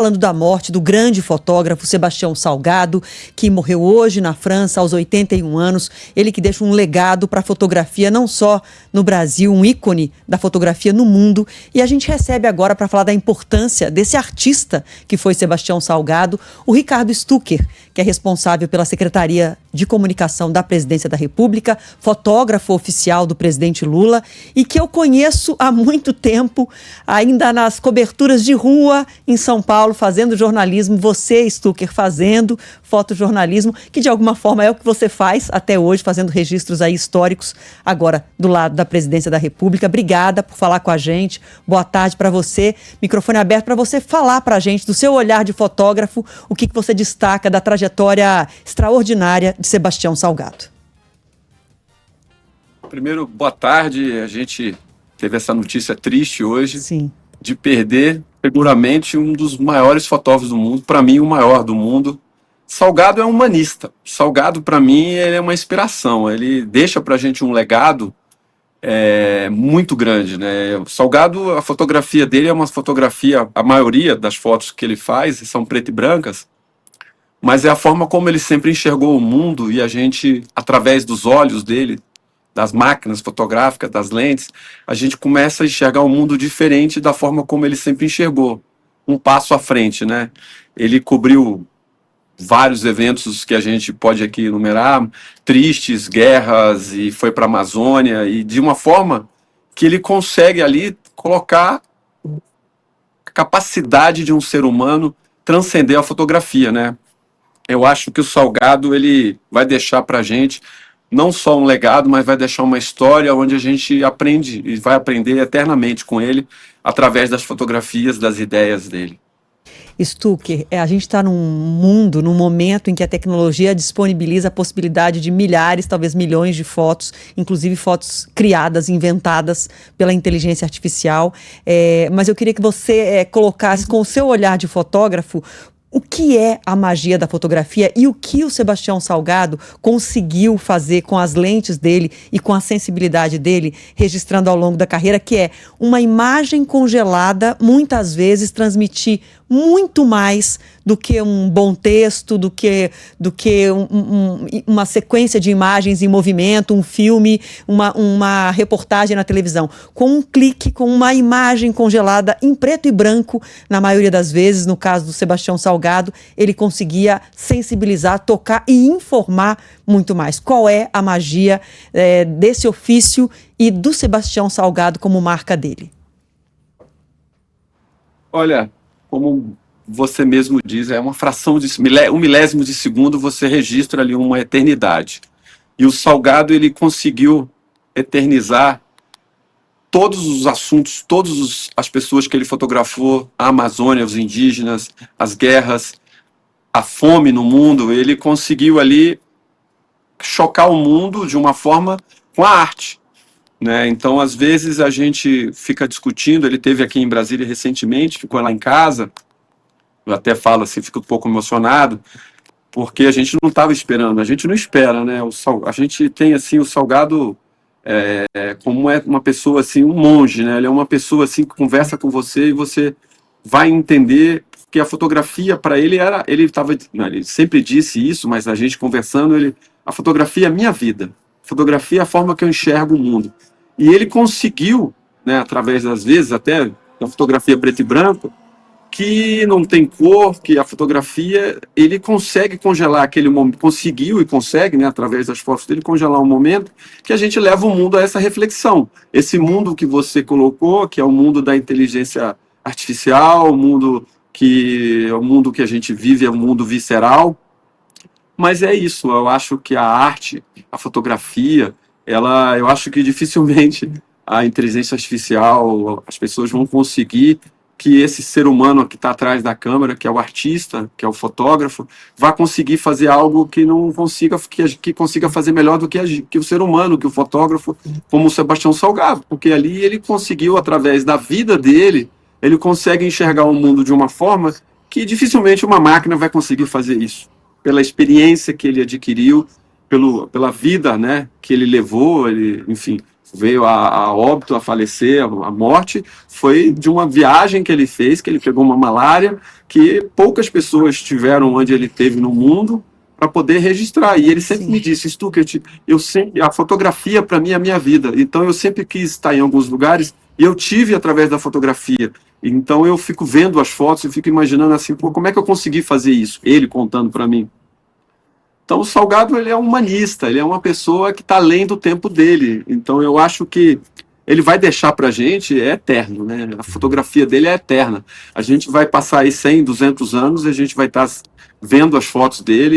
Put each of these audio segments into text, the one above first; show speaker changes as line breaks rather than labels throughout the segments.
Falando da morte do grande fotógrafo Sebastião Salgado, que morreu hoje na França aos 81 anos. Ele que deixa um legado para a fotografia, não só no Brasil, um ícone da fotografia no mundo. E a gente recebe agora, para falar da importância desse artista que foi Sebastião Salgado, o Ricardo Stucker, que é responsável pela Secretaria de Comunicação da Presidência da República, fotógrafo oficial do presidente Lula e que eu conheço há muito tempo, ainda nas coberturas de rua em São Paulo, fazendo jornalismo, você, Stucker, fazendo fotojornalismo, que de alguma forma é o que você faz até hoje, fazendo registros aí históricos, agora do lado da Presidência da República. Obrigada por falar com a gente, boa tarde para você, microfone aberto para você falar para a gente do seu olhar de fotógrafo, o que você destaca da trajetória extraordinária de Sebastião Salgado.
Primeiro, boa tarde, a gente teve essa notícia triste hoje.
Sim.
De perder seguramente um dos maiores fotógrafos do mundo, para mim o maior do mundo. Salgado é um humanista. Salgado, para mim, ele é uma inspiração. Ele deixa para a gente um legado muito grande, né? O Salgado, a fotografia dele é uma fotografia, a maioria das fotos que ele faz são preto e brancas, mas é a forma como ele sempre enxergou o mundo e a gente, através dos olhos dele, das máquinas fotográficas, das lentes, a gente começa a enxergar um mundo diferente da forma como ele sempre enxergou, um passo à frente, né? Ele cobriu vários eventos que a gente pode aqui enumerar, tristes, guerras, e foi para a Amazônia, e de uma forma que ele consegue ali colocar a capacidade de um ser humano transcender a fotografia, né? Eu acho que o Salgado, ele vai deixar para a gente não só um legado, mas vai deixar uma história onde a gente aprende e vai aprender eternamente com ele, através das fotografias, das ideias dele.
Stucker, a gente está num mundo, num momento em que a tecnologia disponibiliza a possibilidade de milhares, talvez milhões de fotos, inclusive fotos criadas, inventadas pela inteligência artificial. Mas eu queria que você colocasse com o seu olhar de fotógrafo o que é a magia da fotografia e o que o Sebastião Salgado conseguiu fazer com as lentes dele e com a sensibilidade dele, registrando ao longo da carreira, que é uma imagem congelada, muitas vezes transmitir muito mais do que um bom texto, do que uma sequência de imagens em movimento, um filme, uma reportagem na televisão. Com um clique, com uma imagem congelada em preto e branco, na maioria das vezes, no caso do Sebastião Salgado, ele conseguia sensibilizar, tocar e informar muito mais. Qual é a magia desse ofício e do Sebastião Salgado como marca dele?
Olha, como você mesmo diz, é uma fração de um milésimo de segundo, você registra ali uma eternidade. E o Salgado, ele conseguiu eternizar todos os assuntos, as pessoas que ele fotografou, a Amazônia, os indígenas, as guerras, a fome no mundo. Ele conseguiu ali chocar o mundo de uma forma com a arte, né? Então, às vezes, a gente fica discutindo. Ele esteve aqui em Brasília recentemente, ficou lá em casa. Eu até falo assim, fico um pouco emocionado, porque a gente não estava esperando, a gente não espera, né? A gente tem assim o Salgado como uma pessoa assim, um monge, né? Ele é uma pessoa assim que conversa com você e você vai entender que a fotografia para ele era, ele sempre disse isso, mas a gente conversando, a fotografia é a minha vida, a fotografia é a forma que eu enxergo o mundo. E ele conseguiu, né, através das vezes até da fotografia preto e branco, que não tem cor, que a fotografia, ele consegue congelar aquele momento, conseguiu e consegue, né, através das fotos dele, congelar um momento que a gente leva o mundo a essa reflexão. Esse mundo que você colocou, que é o mundo da inteligência artificial, o mundo que a gente vive, é um mundo visceral, mas é isso. Eu acho que a arte, a fotografia, eu acho que dificilmente a inteligência artificial, as pessoas vão conseguir que esse ser humano que está atrás da câmera, que é o artista, que é o fotógrafo, vai conseguir fazer algo que não consiga, que consiga fazer melhor do que o ser humano, que o fotógrafo, como o Sebastião Salgado, porque ali ele conseguiu, através da vida dele, ele consegue enxergar o mundo de uma forma que dificilmente uma máquina vai conseguir fazer isso, pela experiência que ele adquiriu, pela vida, né, que ele levou, enfim, veio a óbito, a falecer, a morte, foi de uma viagem que ele fez, que ele pegou uma malária, que poucas pessoas tiveram onde ele teve no mundo para poder registrar. E ele sempre
Sim.
me disse, Stuckert, a fotografia para mim é a minha vida. Então eu sempre quis estar em alguns lugares e eu tive através da fotografia. Então eu fico vendo as fotos e fico imaginando assim, pô, como é que eu consegui fazer isso? Ele contando para mim. Então, o Salgado, ele é um humanista, ele é uma pessoa que está além do tempo dele. Então, eu acho que ele vai deixar para a gente, é eterno, né? A fotografia dele é eterna. A gente vai passar aí 100, 200 anos e a gente vai estar vendo as fotos dele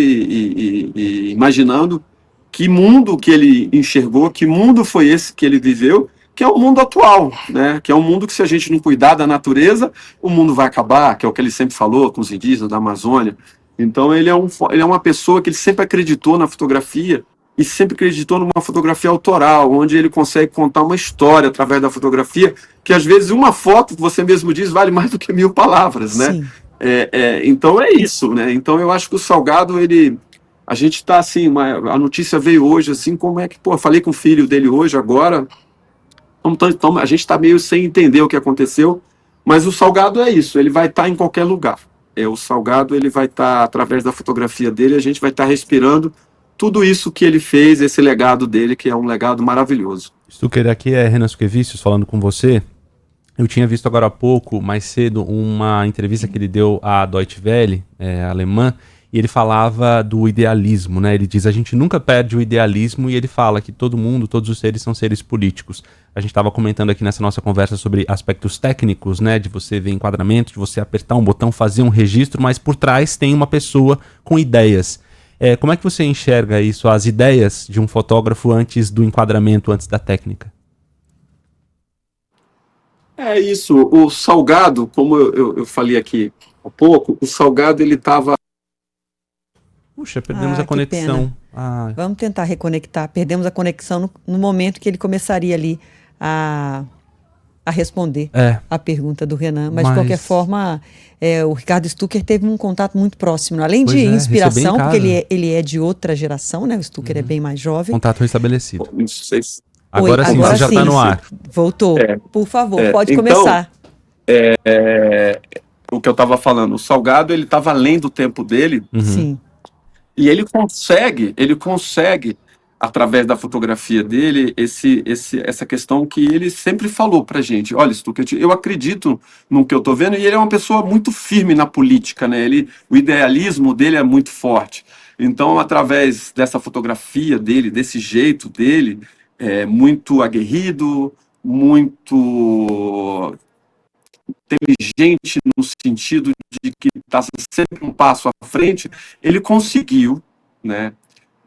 e imaginando que mundo que ele enxergou, que mundo foi esse que ele viveu, que é o mundo atual, né? Que é um mundo que, se a gente não cuidar da natureza, o mundo vai acabar, que é o que ele sempre falou com os indígenas da Amazônia. Então ele é uma pessoa que ele sempre acreditou na fotografia e sempre acreditou numa fotografia autoral, onde ele consegue contar uma história através da fotografia, que às vezes uma foto, você mesmo diz, vale mais do que 1000 palavras, né?
Sim.
Então é isso, né? Então eu acho que o Salgado, a gente está assim, a notícia veio hoje, assim, como é que, pô, falei com o filho dele hoje, agora, então a gente está meio sem entender o que aconteceu, mas o Salgado é isso, ele vai estar em qualquer lugar. O Salgado, ele vai estar, através da fotografia dele, a gente vai estar respirando tudo isso que ele fez, esse legado dele, que é um legado maravilhoso.
Stucker, aqui é Renan Suquevicius falando com você. Eu tinha visto agora há pouco, mais cedo, uma entrevista que ele deu à Deutsche Welle, alemã, e ele falava do idealismo, né? Ele diz, a gente nunca perde o idealismo, e ele fala que todo mundo, todos os seres são seres políticos. A gente estava comentando aqui nessa nossa conversa sobre aspectos técnicos, né? De você ver enquadramento, de você apertar um botão, fazer um registro, mas por trás tem uma pessoa com ideias. Como é que você enxerga isso, as ideias de um fotógrafo antes do enquadramento, antes da técnica?
É isso, o Salgado, como eu falei aqui há pouco, o Salgado, ele estava...
Puxa, perdemos a conexão.
Vamos tentar reconectar. Perdemos a conexão no momento que ele começaria ali a responder a pergunta do Renan. Mas de qualquer forma, o Ricardo Stucker teve um contato muito próximo. Além de inspiração, porque ele é de outra geração, né? O Stucker é bem mais jovem.
Contato restabelecido.
Agora
sim, você já está no ar.
Voltou. Por favor, pode começar.
O que eu estava falando, o Salgado, ele estava além do tempo dele.
Sim.
E ele consegue, através da fotografia dele, essa questão que ele sempre falou pra gente. Olha, Stuckert, eu acredito no que eu tô vendo, e ele é uma pessoa muito firme na política, né? O idealismo dele é muito forte. Então, através dessa fotografia dele, desse jeito dele, muito aguerrido, muito inteligente no sentido de que está sempre um passo à frente, ele conseguiu, né?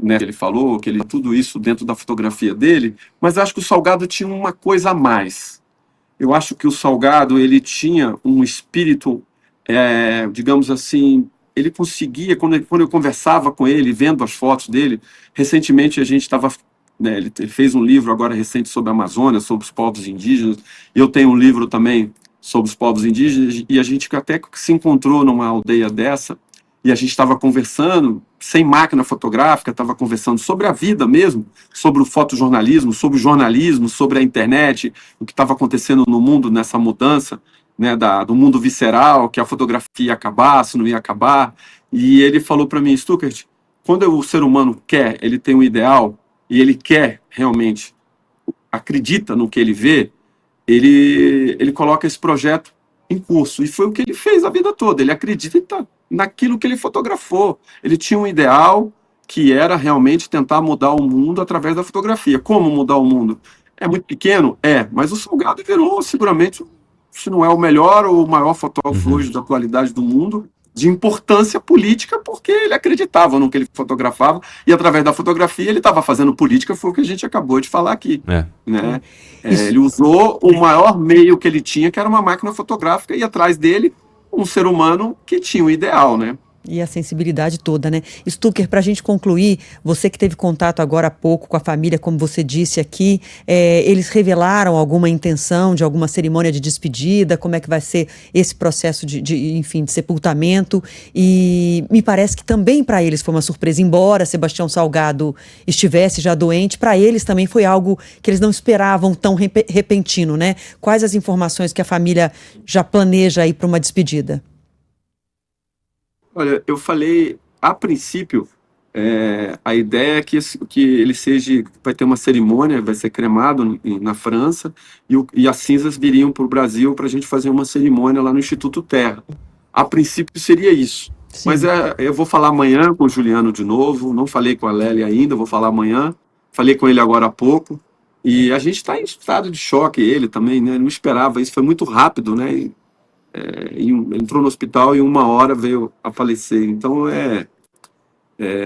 Ele falou que ele tudo isso dentro da fotografia dele, mas acho que o Salgado tinha uma coisa a mais. Eu acho que o Salgado, ele tinha um espírito, digamos assim, ele conseguia, quando eu conversava com ele, vendo as fotos dele, recentemente a gente estava... ele fez um livro agora recente sobre a Amazônia, sobre os povos indígenas, eu tenho um livro também sobre os povos indígenas, e a gente até se encontrou numa aldeia dessa, e a gente estava conversando, sem máquina fotográfica, estava conversando sobre a vida mesmo, sobre o fotojornalismo, sobre o jornalismo, sobre a internet, o que estava acontecendo no mundo nessa mudança, né, do mundo visceral, que a fotografia ia acabar, se não ia acabar. E ele falou para mim, Stuckert, quando o ser humano quer, ele tem um ideal, e ele quer realmente, acredita no que ele vê, ele coloca esse projeto em curso. E foi o que ele fez a vida toda. Ele acredita naquilo que ele fotografou. Ele tinha um ideal que era realmente tentar mudar o mundo através da fotografia. Como mudar o mundo? É muito pequeno? Mas o Salgado virou, seguramente, se não é o melhor ou o maior fotógrafo hoje da atualidade do mundo, de importância política, porque ele acreditava no que ele fotografava, e através da fotografia ele estava fazendo política, foi o que a gente acabou de falar aqui. Né? Ele usou o maior meio que ele tinha, que era uma máquina fotográfica, e atrás dele um ser humano que tinha um ideal, né?
E a sensibilidade toda, né? Stucker, para a gente concluir, você que teve contato agora há pouco com a família, como você disse aqui, eles revelaram alguma intenção de alguma cerimônia de despedida? Como é que vai ser esse processo enfim, de sepultamento? E me parece que também para eles foi uma surpresa, embora Sebastião Salgado estivesse já doente, para eles também foi algo que eles não esperavam tão repentino, né? Quais as informações que a família já planeja aí para uma despedida?
Olha, eu falei, a princípio, a ideia é que ele vai ter uma cerimônia, vai ser cremado na França, e as cinzas viriam para o Brasil para a gente fazer uma cerimônia lá no Instituto Terra. A princípio seria isso.
Sim.
Mas eu vou falar amanhã com o Juliano de novo, não falei com a Lélia ainda, vou falar amanhã, falei com ele agora há pouco, e a gente está em estado de choque, ele também, né? Não esperava, isso foi muito rápido, né? Entrou no hospital e em 1 hora veio a falecer. Então,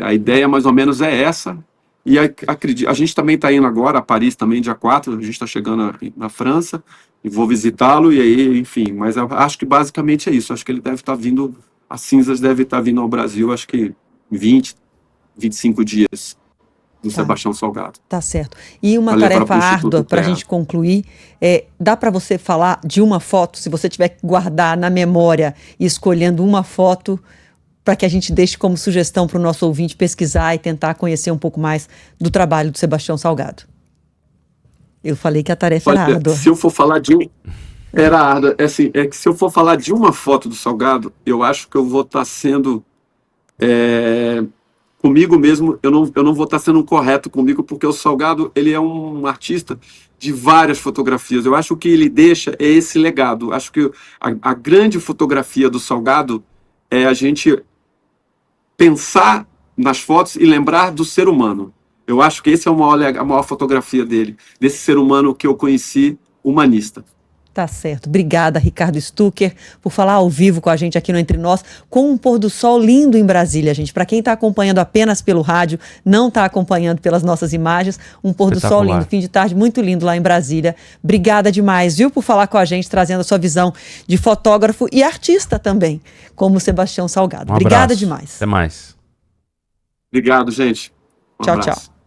a ideia mais ou menos é essa. E a gente também está indo agora a Paris também, dia 4, a gente está chegando na França, e vou visitá-lo, e aí, enfim, mas eu acho que basicamente é isso. Acho que ele deve estar vindo, as cinzas devem estar vindo ao Brasil, acho que 25 dias do Sebastião Salgado.
Tá certo. E uma tarefa árdua para a gente concluir, dá para você falar de uma foto, se você tiver que guardar na memória e escolhendo uma foto, para que a gente deixe como sugestão para o nosso ouvinte pesquisar e tentar conhecer um pouco mais do trabalho do Sebastião Salgado. Eu falei que a tarefa era árdua.
Se eu for falar era árdua. É que se eu for falar de uma foto do Salgado, eu acho que eu vou estar sendo... comigo mesmo, eu não vou estar sendo correto comigo, porque o Salgado, ele é um artista de várias fotografias. Eu acho que o que ele deixa é esse legado. Acho que a grande fotografia do Salgado é a gente pensar nas fotos e lembrar do ser humano. Eu acho que esse é a maior fotografia dele, desse ser humano que eu conheci, humanista.
Tá certo. Obrigada, Ricardo Stucker, por falar ao vivo com a gente aqui no Entre Nós, com um pôr do sol lindo em Brasília, gente. Para quem está acompanhando apenas pelo rádio, não está acompanhando pelas nossas imagens, um pôr do sol lindo, fim de tarde muito lindo lá em Brasília. Obrigada demais, viu, por falar com a gente, trazendo a sua visão de fotógrafo e artista também, como Sebastião Salgado. Obrigada demais.
Até mais.
Obrigado, gente.
Tchau, tchau.